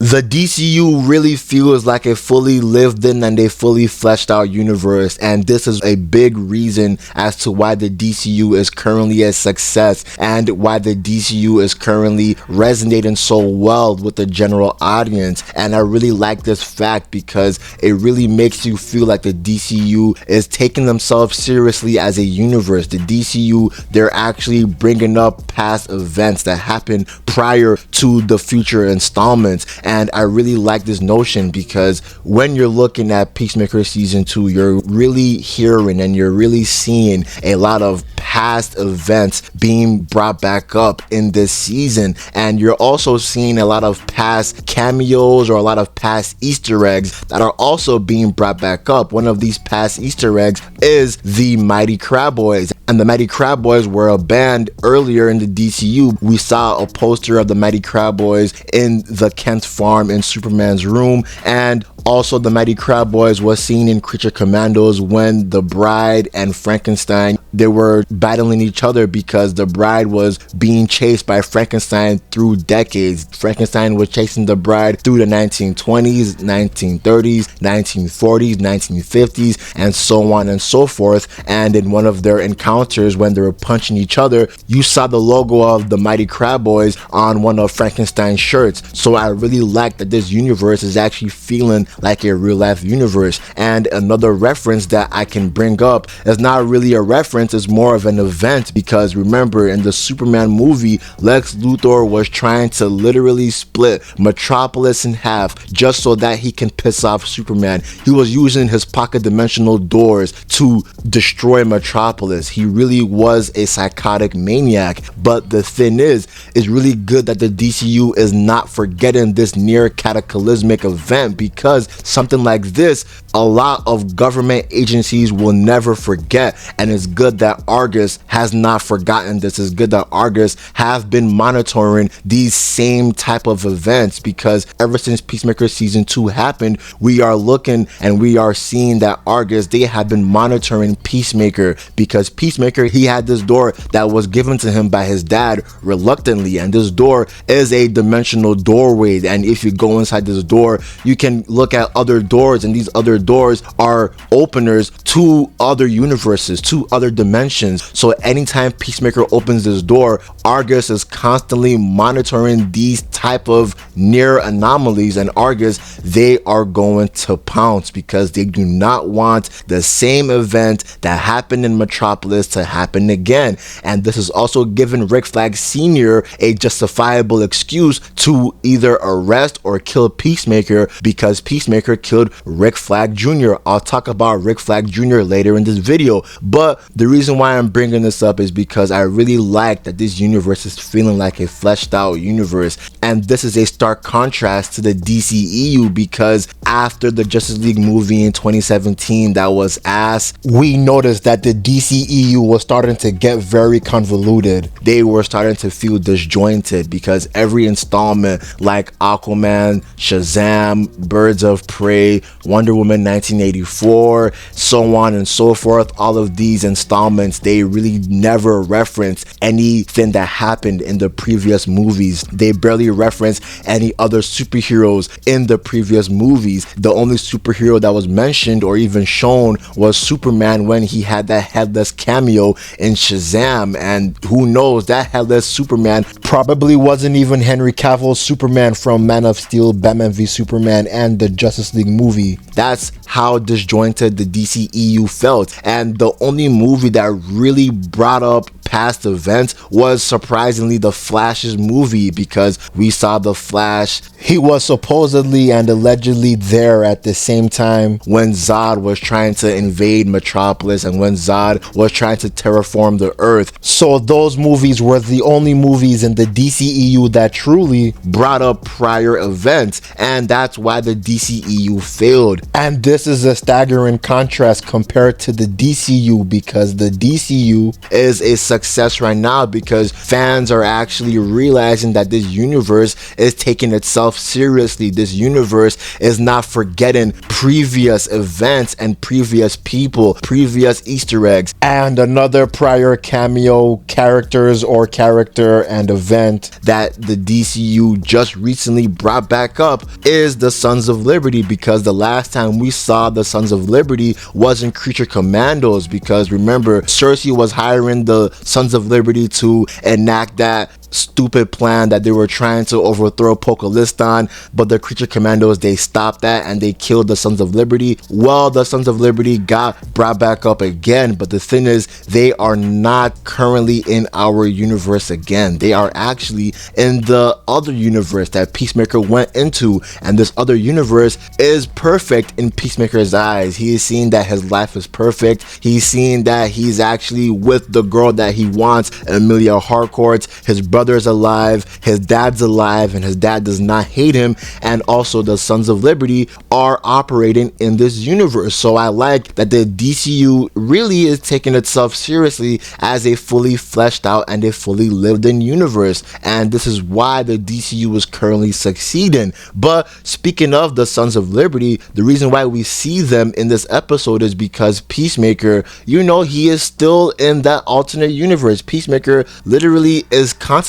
The DCU really feels like a fully lived in and a fully fleshed out universe, and this is a big reason as to why the DCU is currently a success and why the DCU is currently resonating so well with the general audience. And I really like this fact because it really makes you feel like the DCU is taking themselves seriously as a universe. The DCU, they're actually bringing up past events that happened prior to the future installments. And I really like this notion because when you're looking at Peacemaker Season 2, you're really hearing and you're really seeing a lot of past events being brought back up in this season. And you're also seeing a lot of past cameos or a lot of past Easter eggs that are also being brought back up. One of these past Easter eggs is the Mighty Crab Boys. And the Mighty Crab Boys were a band earlier in the DCU. We saw a poster of the Mighty Crab Boys in the Kent farm in Superman's room, and also the Mighty Crab Boys was seen in Creature Commandos when the Bride and Frankenstein, they were battling each other because the Bride was being chased by Frankenstein through decades. Frankenstein was chasing the Bride through the 1920s, 1930s, 1940s, 1950s, and so on and so forth. And in one of their encounters when they were punching each other, you saw the logo of the Mighty Crab Boys on one of Frankenstein's shirts. So I really like that this universe is actually feeling like a real life universe. And another reference that I can bring up is not really a reference, it's more of an event, because remember in the Superman movie, Lex Luthor was trying to literally split Metropolis in half just so that he can piss off Superman. He was using his pocket dimensional doors to destroy Metropolis. He really was a psychotic maniac. But the thing is, it's really good that the DCU is not forgetting this near cataclysmic event, because something like this, a lot of government agencies will never forget. And it's good that Argus has not forgotten this. It's good that Argus have been monitoring these same type of events, because ever since Peacemaker Season 2 happened, we are looking and we are seeing that Argus, they have been monitoring Peacemaker, because Peacemaker, he had this door that was given to him by his dad reluctantly, and this door is a dimensional doorway. And if you go inside this door, you can look at other doors, and these other doors are openers to other universes, to other dimensions. So anytime Peacemaker opens this door, Argus is constantly monitoring these type of near anomalies, and Argus, they are going to pounce because they do not want the same event that happened in Metropolis to happen again. And this is also giving Rick Flag Sr. a justifiable excuse to either arrest or kill Peacemaker, because Peacemaker killed Rick Flag Jr. I'll talk about Rick Flag Jr. later in this video, but the reason why I'm bringing this up is because I really like that this universe is feeling like a fleshed out universe. And this is a stark contrast to the DCEU, because after the Justice League movie in 2017 that was ass, we noticed that the DCEU was starting to get very convoluted. They were starting to feel disjointed because every installment, like Aquaman, Shazam, Birds of Prey, Wonder Woman 1984, so on and so forth, all of these installments, they really never reference anything that happened in the previous movies. They barely reference any other superheroes in the previous movies. The only superhero that was mentioned or even shown was Superman when he had that headless cameo in Shazam, and who knows, that headless Superman probably wasn't even Henry Cavill's Superman from Man of Steel, Batman v Superman, and the Justice League movie. That's how disjointed the DCEU felt. And the only movie that really brought up past events was surprisingly the Flash's movie, because we saw the Flash, he was supposedly and allegedly there at the same time when Zod was trying to invade Metropolis and when Zod was trying to terraform the earth. So those movies were the only movies in the DCEU that truly brought up prior events, and that's why the DCEU failed. And this is a staggering contrast compared to the DCU, because the DCU is a success right now because fans are actually realizing that this universe is taking itself seriously. This universe is not forgetting previous events and previous people, previous Easter eggs. And another prior cameo characters or character and event that the DCU just recently brought back up is the Sons of Liberty, because the last time we saw the Sons of Liberty was in Creature Commandos, because remember, Cersei was hiring the Sons of Liberty to enact that stupid plan that they were trying to overthrow Pokalistan, but the Creature Commandos, they stopped that and they killed the Sons of Liberty. Well, the Sons of Liberty got brought back up again, but the thing is, they are not currently in our universe again. They are actually in the other universe that Peacemaker went into, and this other universe is perfect in Peacemaker's eyes. He is seeing that his life is perfect. He's seeing that he's actually with the girl that he wants, Emilia Harcourt. His brother's alive, his dad's alive, and his dad does not hate him, and also the Sons of Liberty are operating in this universe. So I like that the DCU really is taking itself seriously as a fully fleshed out and a fully lived in universe, and this is why the DCU is currently succeeding. But speaking of the Sons of Liberty, the reason why we see them in this episode is because Peacemaker, you know, he is still in that alternate universe. Peacemaker literally is contemplating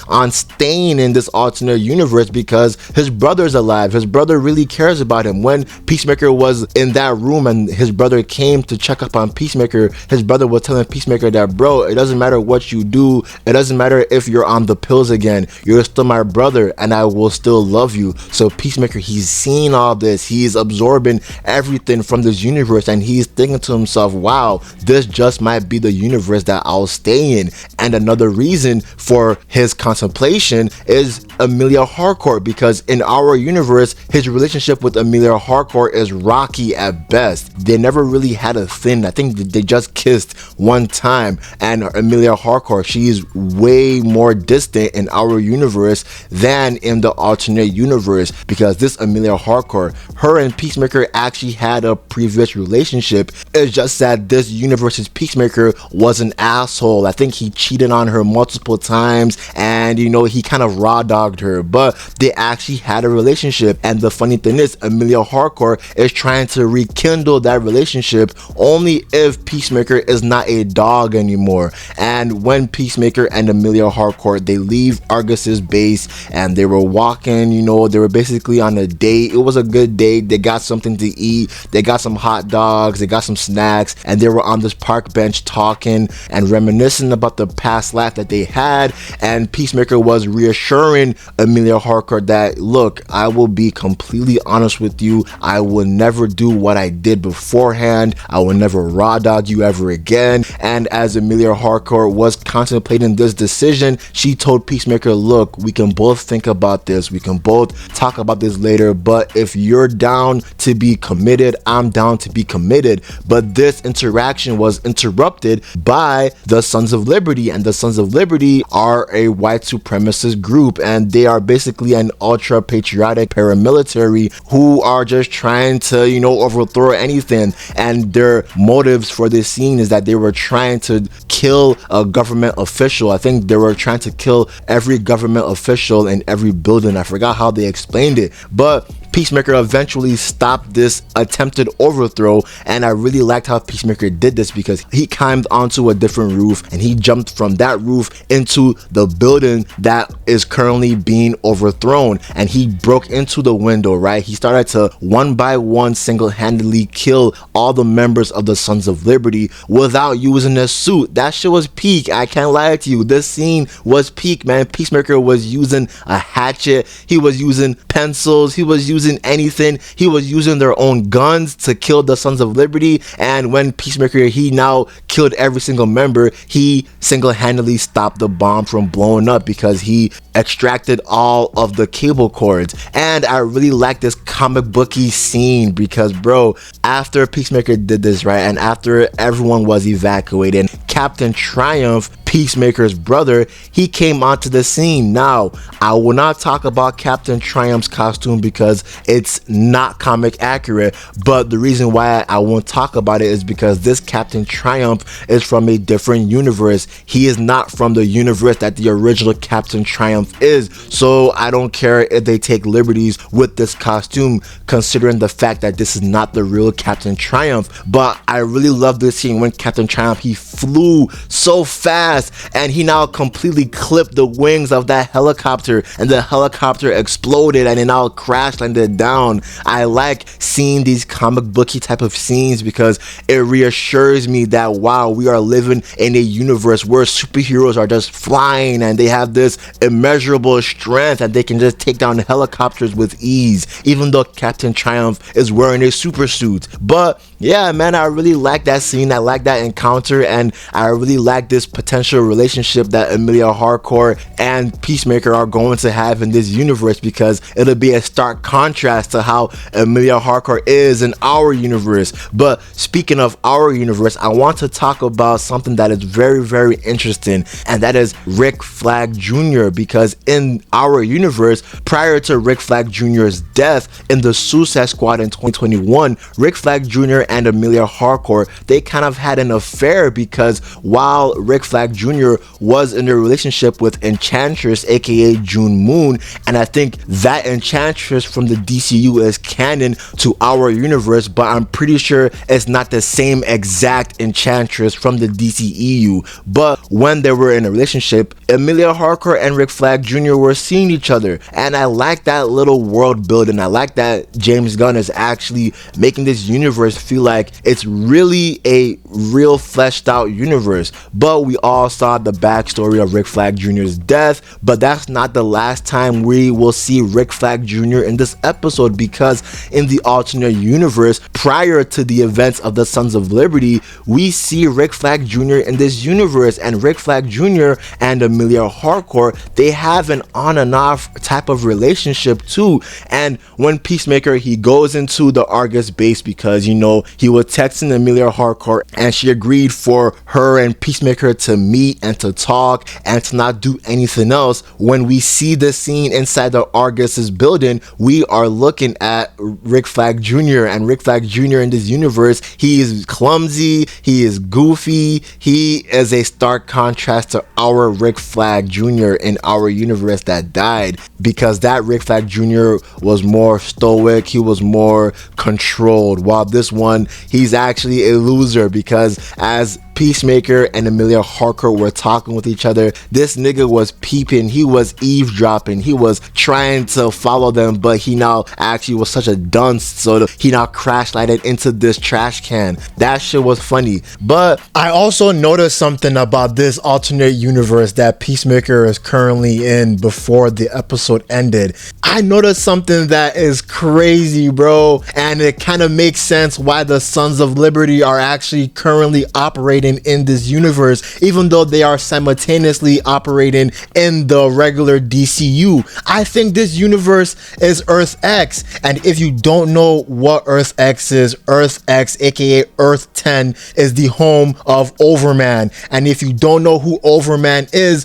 on staying in this alternate universe because his brother's alive. His brother really cares about him. When Peacemaker was in that room and his brother came to check up on Peacemaker, his brother was telling Peacemaker that, bro, it doesn't matter what you do, it doesn't matter if you're on the pills again, you're still my brother and I will still love you. So Peacemaker, he's seeing all this, he's absorbing everything from this universe, and he's thinking to himself, wow, this just might be the universe that I'll stay in. And another reason for his contemplation is Emilia Harcourt, because in our universe, his relationship with Emilia Harcourt is rocky at best. They never really had a thing. I think they just kissed one time, and Emilia Harcourt, she's way more distant in our universe than in the alternate universe, because this Emilia Harcourt, her and Peacemaker actually had a previous relationship. It's just that this universe's Peacemaker was an asshole. I think he cheated on her multiple times, and you know, he kind of raw dogged her, but they actually had a relationship. And the funny thing is, Emilia Harcourt is trying to rekindle that relationship only if Peacemaker is not a dog anymore. And when Peacemaker and Emilia Harcourt, they leave Argus's base and they were walking, you know, they were basically on a date. It was a good date. They got something to eat, they got some hot dogs, they got some snacks, and they were on this park bench talking and reminiscing about the past life that they had. And Peacemaker was reassuring Emilia Harcourt that, look, I will be completely honest with you, I will never do what I did beforehand, I will never raw dog you ever again. And as Emilia Harcourt was contemplating this decision, she told Peacemaker, look, we can both think about this, we can both talk about this later, but if you're down to be committed, I'm down to be committed. But this interaction was interrupted by the Sons of Liberty, and the Sons of Liberty are a white supremacist group, and they are basically an ultra patriotic paramilitary who are just trying to, you know, overthrow anything. And their motives for this scene is that they were trying to kill a government official. I think they were trying to kill every government official in every building. I forgot how they explained it, but Peacemaker eventually stopped this attempted overthrow, and I really liked how Peacemaker did this because he climbed onto a different roof and he jumped from that roof into the building that is currently being overthrown, and he broke into the window, right? He started to one by one single-handedly kill all the members of the Sons of Liberty without using a suit. That shit was peak. I can't lie to you. This scene was peak, man. Peacemaker was using a hatchet, he was using pencils, he was using anything, he was using their own guns to kill the Sons of Liberty. And when Peacemaker, he now killed every single member, he single-handedly stopped the bomb from blowing up because he extracted all of the cable cords. And I really like this comic booky scene because, bro, after Peacemaker did this, right, and after everyone was evacuated, Captain Triumph Peacemaker's brother, he came onto the scene. Now, I will not talk about Captain Triumph's costume because it's not comic accurate, but the reason why I won't talk about it is because this Captain Triumph is from a different universe. He is not from the universe that the original Captain Triumph is, so I don't care if they take liberties with this costume, considering the fact that this is not the real Captain Triumph. But I really love this scene when Captain Triumph, he flew so fast and he now completely clipped the wings of that helicopter, and the helicopter exploded and it now crash landed down. I like seeing these comic booky type of scenes because it reassures me that wow, we are living in a universe where superheroes are just flying and they have this immeasurable strength and they can just take down helicopters with ease, even though Captain Triumph is wearing a super suit. But yeah, man, I really like that scene. I like that encounter, and I really like this potential relationship that Emilia Harcourt and Peacemaker are going to have in this universe, because it'll be a stark contrast to how Emilia Harcourt is in our universe. But speaking of our universe, I want to talk about something that is very, very interesting, and that is Rick Flag Jr., because in our universe, prior to Rick Flag Jr.'s death in the Suicide Squad in 2021, Rick Flag Jr. and Emilia Harcourt, they kind of had an affair, because while Rick Flag Jr. was in a relationship with Enchantress, aka June Moon, and I think that Enchantress from the DCU is canon to our universe, but I'm pretty sure it's not the same exact Enchantress from the DCEU. But when they were in a relationship, Emilia Harcourt and Rick Flag Jr. were seeing each other, and I like that little world building. I like that James Gunn is actually making this universe feel like it's really a real fleshed out universe. But we all saw the backstory of Rick Flag Jr.'s death, but that's not the last time we will see Rick Flag Jr. in this episode, because in the alternate universe, prior to the events of the Sons of Liberty, we see Rick Flag Jr. in this universe, and Rick Flag Jr. and Emilia Harcourt, they have an on and off type of relationship too. And when Peacemaker, he goes into the Argus base because, you know, he was texting Emilia Harcourt and she agreed for her and Peacemaker to meet and to talk and to not do anything else. When we see the scene inside the Argus's building, we are looking at Rick Flag Jr. and Rick Flag Jr. in this universe. He is clumsy, he is goofy, he is a stark contrast to our Rick Flag Jr. in our universe that died, because that Rick Flag Jr. was more stoic, he was more controlled, while this one, he's actually a loser, because as Peacemaker and Emilia Harcourt were talking with each other, this nigga was peeping, he was eavesdropping, he was trying to follow them, but he now actually was such a dunce, so he now crash lighted into this trash can. That shit was funny. But I also noticed something about this alternate universe that Peacemaker is currently in before the episode ended. I noticed something that is crazy, bro, and it kind of makes sense why the Sons of Liberty are actually currently operating in this universe, even though they are simultaneously operating in the regular DCU. I think this universe is Earth X, and if you don't know what Earth X is, Earth X, aka Earth 10, is the home of Overman. And if you don't know who Overman is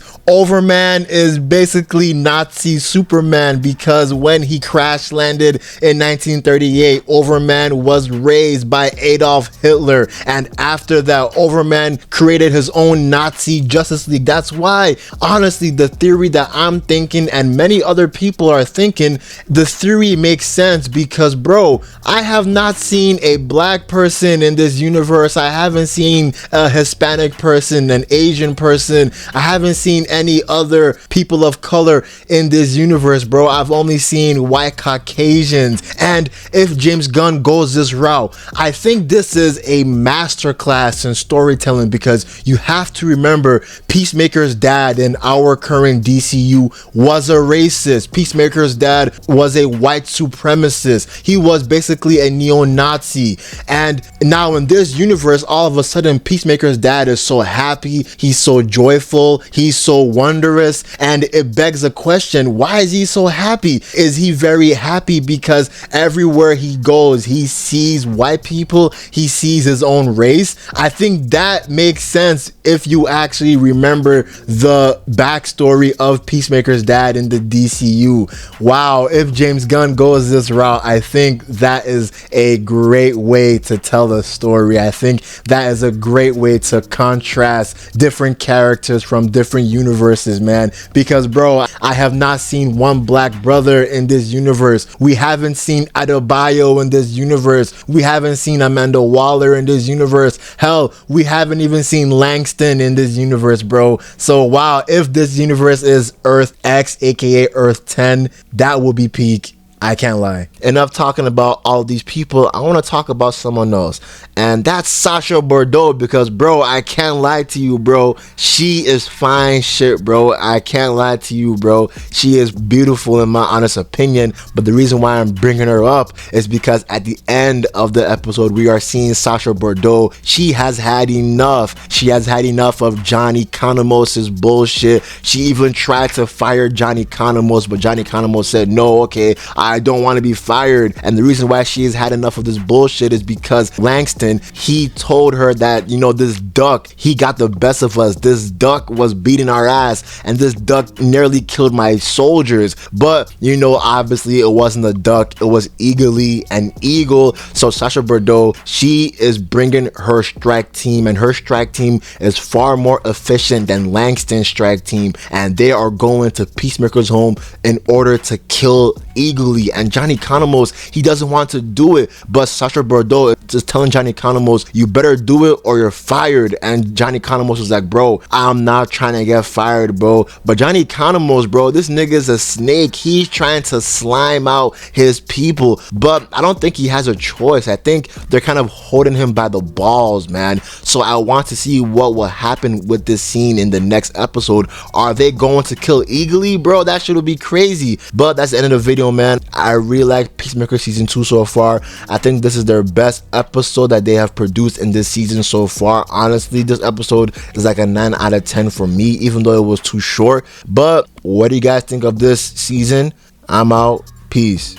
basically Nazi Superman, because when he crash landed in 1938, Overman was raised by Adolf Hitler, and after that, Overman created his own Nazi Justice League. That's why, honestly, the theory that I'm thinking and many other people are thinking, the theory makes sense, because bro, I have not seen a black person in this universe. I haven't seen a Hispanic person, an Asian person. I haven't seen any other people of color in this universe, bro. I've only seen white Caucasians. And if James Gunn goes this route, I think this is a masterclass in storytelling, because you have to remember, Peacemaker's dad in our current DCU was a racist. Peacemaker's dad was a white supremacist. He was basically a neo-Nazi. And now in this universe, all of a sudden, Peacemaker's dad is so happy, he's so joyful, he's so wondrous, and it begs a question, why is he so happy? Is he very happy because everywhere he goes, he sees white people, he sees his own race? I think that that makes sense if you actually remember the backstory of Peacemaker's dad in the DCU. Wow, if James Gunn goes this route, I think that is a great way to tell the story. I think that is a great way to contrast different characters from different universes, man. Because, bro, I have not seen one black brother in this universe. We haven't seen Adebayo in this universe. We haven't seen Amanda Waller in this universe. Hell, we haven't even seen Langston in this universe, bro. So, wow, if this universe is Earth X, aka Earth 10, that will be peak. I can't lie. Enough talking about all these people. I want to talk about someone else, and that's Sasha Bordeaux, because, bro, I can't lie to you, bro. She is fine shit, bro. I can't lie to you, bro. She is beautiful in my honest opinion, but the reason why I'm bringing her up is because at the end of the episode, we are seeing Sasha Bordeaux. She has had enough. She has had enough of Johnny Canamos' bullshit. She even tried to fire Johnny Canamos, but Johnny Canamos said, no, okay, I don't want to be fired. And the reason why she has had enough of this bullshit is because Langston, he told her that, you know, this duck, he got the best of us. This duck was beating our ass, and this duck nearly killed my soldiers. But, you know, obviously it wasn't a duck, it was eagerly an eagle. So Sasha Bordeaux, she is bringing her strike team, and her strike team is far more efficient than Langston's strike team, and they are going to Peacemaker's home in order to kill eagerly. And Johnny Canamos, he doesn't want to do it, but Sasha Bordeaux is just telling Johnny Canamos, you better do it or you're fired. And Johnny Canamos was like, bro, I'm not trying to get fired, bro. But Johnny Canamos, bro, this nigga is a snake. He's trying to slime out his people, but I don't think he has a choice. I think they're kind of holding him by the balls, man. So I want to see what will happen with this scene in the next episode. Are they going to kill eagerly, bro? That shit would be crazy. But that's the end of the video, man. I really like Peacemaker season 2 so far. I think this is their best episode that they have produced in this season so far. Honestly, this episode is like a 9 out of 10 for me, even though it was too short. But what do you guys think of this season? I'm out. Peace.